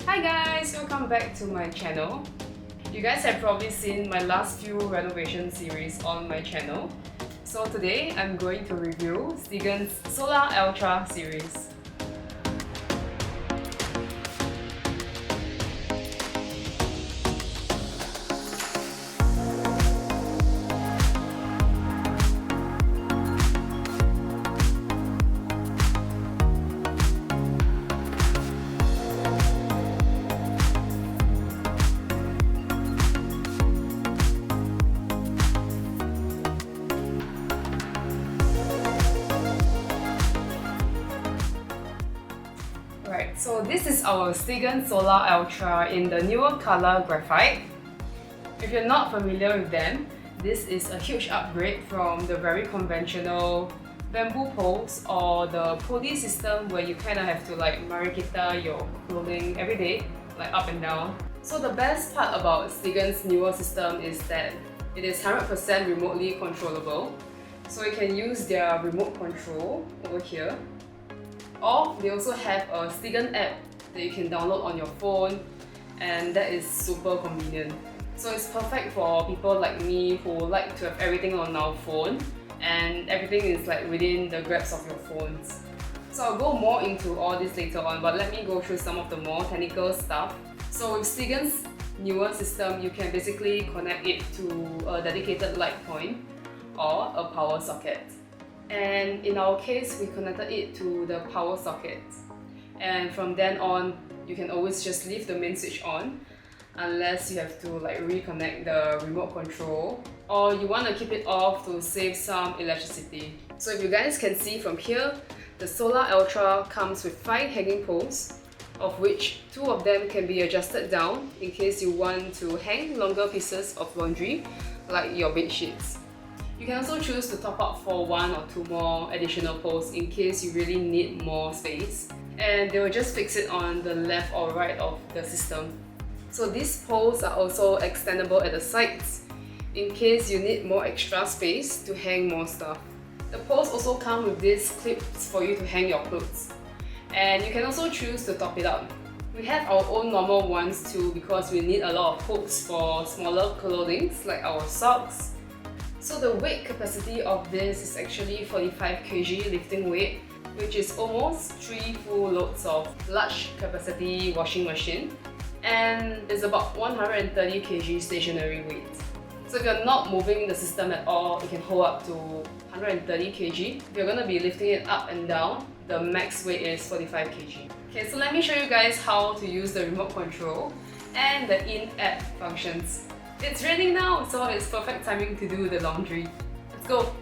Hi guys, welcome back to my channel. You guys have probably seen my last few renovation series on my channel. So today I'm going to review Steigen's Solar Ultra series. Right, so this is our Steigen Solar Ultra in the newer color Graphite. If you're not familiar with them, this is a huge upgrade from the very conventional bamboo poles or the pulley system where you kind of have to like marikita your clothing every day, like up and down. So the best part about Steigen's newer system is that it is 100% remotely controllable. So you can use their remote control over here. Or they also have a Steigen app that you can download on your phone, and that is super convenient. So it's perfect for people like me who like to have everything on our phone and everything is like within the grabs of your phones. So I'll go more into all this later on, but let me go through some of the more technical stuff. So with Steigen's newer system, you can basically connect it to a dedicated light point or a power socket. And in our case, we connected it to the power socket. And from then on, you can always just leave the main switch on unless you have to like reconnect the remote control, or you want to keep it off to save some electricity. So if you guys can see from here, the Solar Ultra comes with 5 hanging poles, of which 2 of them can be adjusted down in case you want to hang longer pieces of laundry like your bed sheets. You can also choose to top up for 1 or 2 more additional poles in case you really need more space, and they will just fix it on the left or right of the system. So these poles are also extendable at the sides in case you need more extra space to hang more stuff. The poles also come with these clips for you to hang your clothes, and you can also choose to top it up. We have our own normal ones too because we need a lot of hooks for smaller clothing like our socks. So the weight capacity of this is actually 45 kg lifting weight, which is almost 3 full loads of large capacity washing machine, and is about 130 kg stationary weight. So if you're not moving the system at all, it can hold up to 130 kg. If you're going to be lifting it up and down, the max weight is 45 kg. Okay, so let me show you guys how to use the remote control and the aint app functions. It's raining now, so it's perfect timing to do the laundry. Let's go!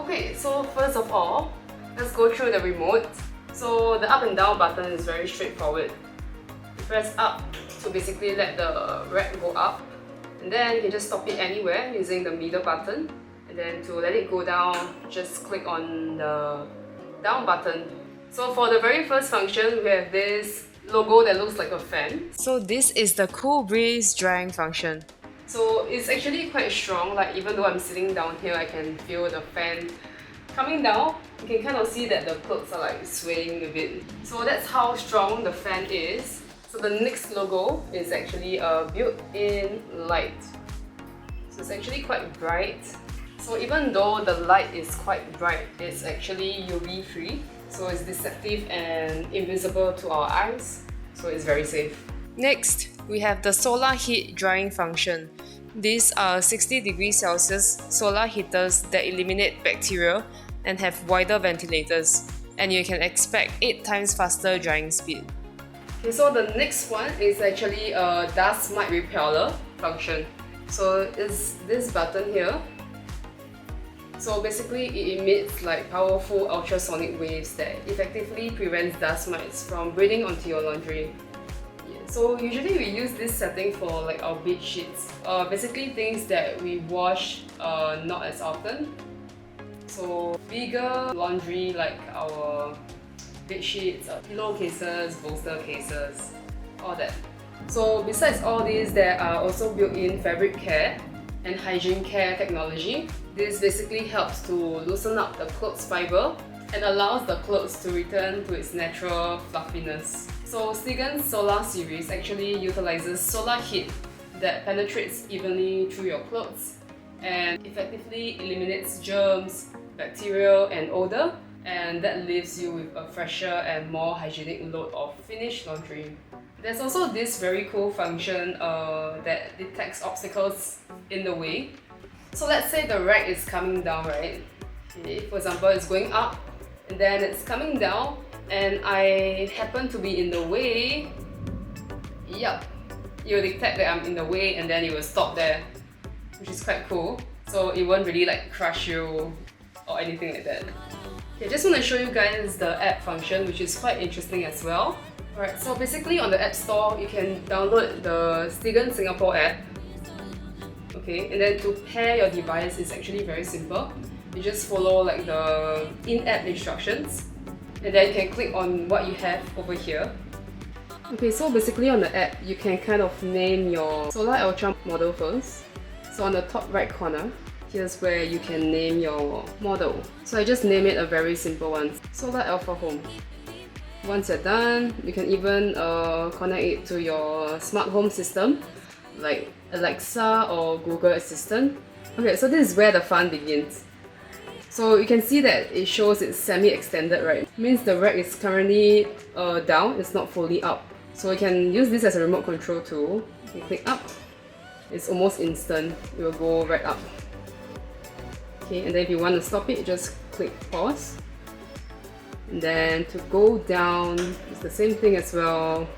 Okay, so first of all, let's go through the remote. So the up and down button is very straightforward. You press up to basically let the rack go up, and then you can just stop it anywhere using the middle button. And then to let it go down, just click on the down button. So for the very first function, we have this logo that looks like a fan. So this is the cool breeze drying function. So it's actually quite strong, like even though I'm sitting down here, I can feel the fan coming down. You can kind of see that the clothes are like swaying a bit. So that's how strong the fan is. So the next logo is actually a built-in light. So it's actually quite bright. So even though the light is quite bright, it's actually UV free. So it's deceptive and invisible to our eyes, so it's very safe. Next, we have the solar heat drying function. These are 60 degrees Celsius solar heaters that eliminate bacteria and have wider ventilators, and you can expect 8 times faster drying speed. Okay, so the next one is actually a dustmite repeller function. So it's this button here. So basically it emits like powerful ultrasonic waves that effectively prevents dust mites from breathing onto your laundry. Yeah. So usually we use this setting for like our bed sheets, basically things that we wash not as often. So bigger laundry like our bed sheets, pillowcases, bolster cases, all that. So besides all these, there are also built-in fabric care and hygiene care technology. This basically helps to loosen up the clothes fiber and allows the clothes to return to its natural fluffiness. So Steigen Solar series actually utilizes solar heat that penetrates evenly through your clothes and effectively eliminates germs, bacteria and odor, and that leaves you with a fresher and more hygienic load of finished laundry. There's also this very cool function that detects obstacles in the way. So let's say the rack is coming down, right? Okay, for example, it's going up and then it's coming down and I happen to be in the way. Yup, it will detect that I'm in the way and then it will stop there, which is quite cool. So it won't really like crush you or anything like that. Okay, just want to show you guys the app function, which is quite interesting as well. Alright, so basically on the App Store, you can download the Steigen Singapore app. Okay, and then to pair your device is actually very simple. You just follow like the in-app instructions and then you can click on what you have over here. Okay, so basically on the app, you can kind of name your Solar Ultra model first. So on the top right corner, here's where you can name your model. So I just name it a very simple one, Solar Alpha Home. Once you're done, you can even connect it to your smart home system like Alexa or Google Assistant. Okay, so this is where the fun begins. So you can see that it shows it's semi-extended, right? It means the rack is currently down, it's not fully up. So you can use this as a remote control tool. You click up, it's almost instant, it will go right up. Okay, and then if you want to stop it, just click pause. And then to go down, it's the same thing as well.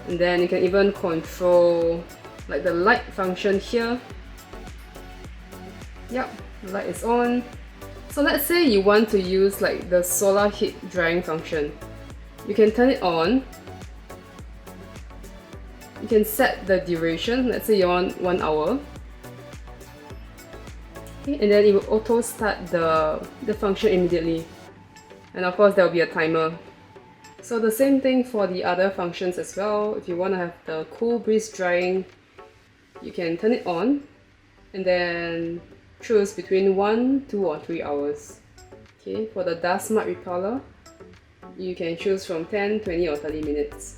And then you can even control like the light function here. Yep, the light is on. So let's say you want to use like the solar heat drying function. You can turn it on. You can set the duration, let's say you want 1 hour. Okay, and then it will auto start the function immediately. And of course there will be a timer. So the same thing for the other functions as well. If you want to have the cool breeze drying, you can turn it on and then choose between 1, 2 or 3 hours. Okay, for the dustmite repeller, you can choose from 10, 20 or 30 minutes.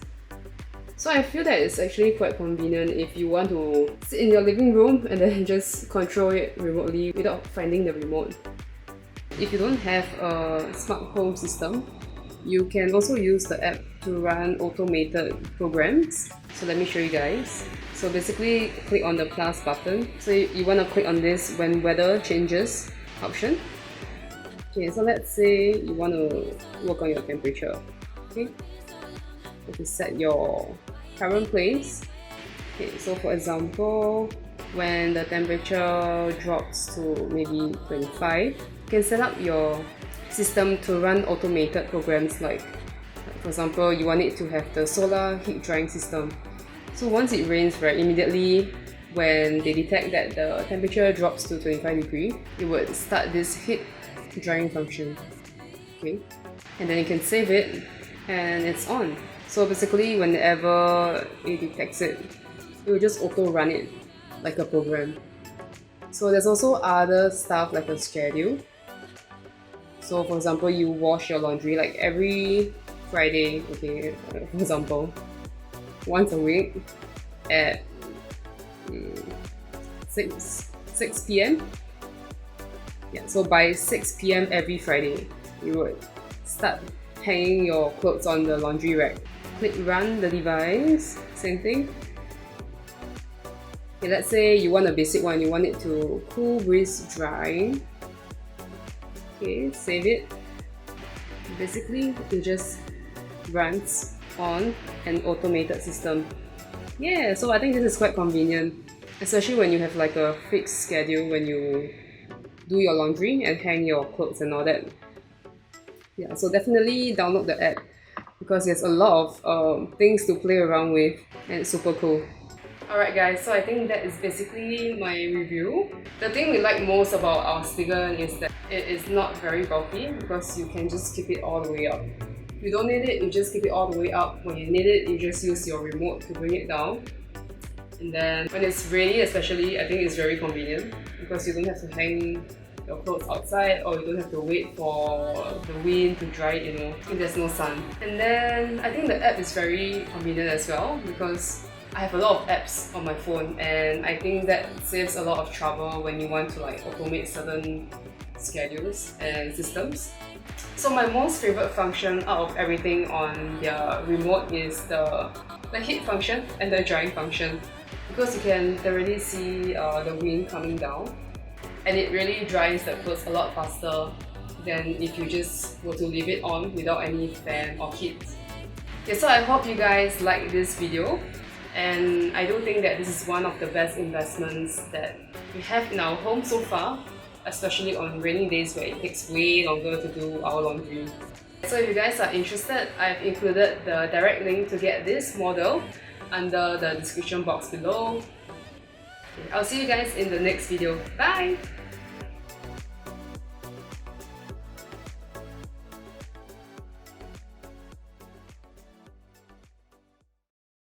So I feel that it's actually quite convenient if you want to sit in your living room and then just control it remotely without finding the remote. If you don't have a smart home system, you can also use the app to run automated programs. So let me show you guys. So basically, click on the plus button. So you want to click on this when weather changes option. Okay, so let's say you want to work on your temperature. Okay, you can set your current place. Okay, so for example, when the temperature drops to maybe 25, you can set up your system to run automated programs like for example, you want it to have the solar heat drying system. So once it rains, right, immediately when they detect that the temperature drops to 25 degrees, it would start this heat drying function. Okay, and then you can save it and it's on. So basically, whenever it detects it, it will just auto run it like a program. So there's also other stuff like a schedule. So for example, you wash your laundry like every Friday, okay, for example, once a week at 6 p.m. Yeah, so by 6 p.m. every Friday, you would start hanging your clothes on the laundry rack. Click run the device, same thing. Okay, let's say you want a basic one, you want it to cool breeze dry. Okay, save it. Basically, it just runs on an automated system. Yeah, so I think this is quite convenient, especially when you have like a fixed schedule when you do your laundry and hang your clothes and all that. Yeah, so definitely download the app because there's a lot of things to play around with and it's super cool. Alright guys, so I think that is basically my review. The thing we like most about our Steigen is that it is not very bulky because you can just keep it all the way up. If you don't need it, you just keep it all the way up. When you need it, you just use your remote to bring it down. And then when it's rainy especially, I think it's very convenient because you don't have to hang your clothes outside, or you don't have to wait for the wind to dry it, if there's no sun. And then I think the app is very convenient as well, because I have a lot of apps on my phone, and I think that saves a lot of trouble when you want to automate certain schedules and systems. So my most favorite function out of everything on their remote is the heat function and the drying function, because you can already see the wind coming down, and it really dries the clothes a lot faster than if you just were to leave it on without any fan or heat. Okay, so I hope you guys like this video, and I do think that this is one of the best investments that we have in our home so far, especially on rainy days where it takes way longer to do our laundry. So if you guys are interested, I've included the direct link to get this model under the description box below. Okay, I'll see you guys in the next video. Bye!